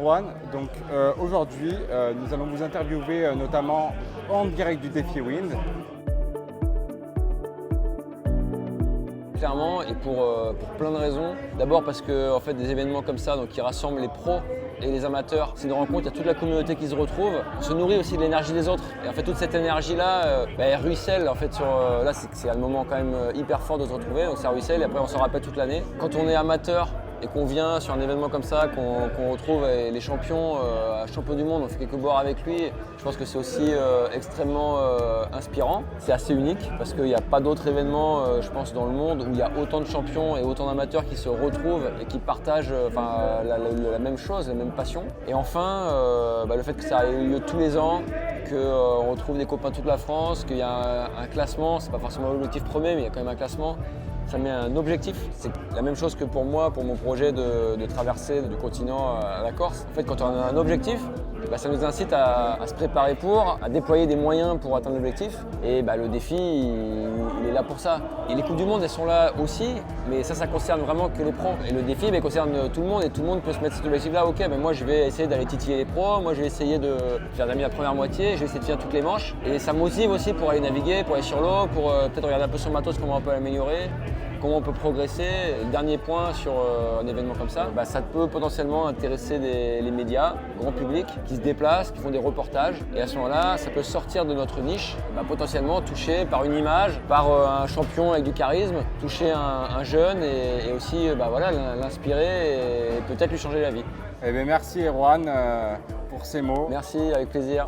Erwan. Donc aujourd'hui, nous allons vous interviewer notamment en direct du défi Wind. Clairement, et pour plein de raisons. D'abord parce que en fait, des événements comme ça, donc qui rassemblent les pros et les amateurs, c'est une rencontre, il y a toute la communauté qui se retrouve. On se nourrit aussi de l'énergie des autres. Et en fait, toute cette énergie-là, elle ruisselle. En fait, là, c'est un moment quand même hyper fort de se retrouver, donc ça ruisselle et après on s'en rappelle toute l'année. Quand on est amateur et qu'on vient sur un événement comme ça, qu'on retrouve les champions, champion du monde, on fait quelques boires avec lui, je pense que c'est aussi extrêmement inspirant. C'est assez unique parce qu'il n'y a pas d'autres événements, je pense, dans le monde où il y a autant de champions et autant d'amateurs qui se retrouvent et qui partagent la même chose, la même passion. Et enfin, le fait que ça ait lieu tous les ans, qu'on retrouve des copains de toute la France, qu'il y a un classement, c'est pas forcément l'objectif premier, mais il y a quand même un classement. Ça met un objectif, c'est la même chose que pour moi, pour mon projet de traverser du continent à la Corse. En fait, quand on a un objectif, ça nous incite à se préparer à déployer des moyens pour atteindre l'objectif. Et le défi, il est là pour ça. Et les Coupes du Monde, elles sont là aussi, mais ça concerne vraiment que les pros. Et le défi concerne tout le monde et tout le monde peut se mettre cet objectif-là. Ok, moi je vais essayer d'aller titiller les pros, moi je vais essayer de faire d'amener la première moitié, je vais essayer de finir toutes les manches. Et ça me motive aussi pour aller naviguer, pour aller sur l'eau, pour peut-être regarder un peu sur le matos comment on peut l'améliorer. Comment on peut progresser. Le dernier point sur un événement comme ça, ça peut potentiellement intéresser les médias, le grand public, qui se déplacent, qui font des reportages. Et à ce moment-là, ça peut sortir de notre niche, potentiellement toucher par une image, par un champion avec du charisme, toucher un jeune et aussi l'inspirer et peut-être lui changer la vie. Eh bien, merci Erwan pour ces mots. Merci, avec plaisir.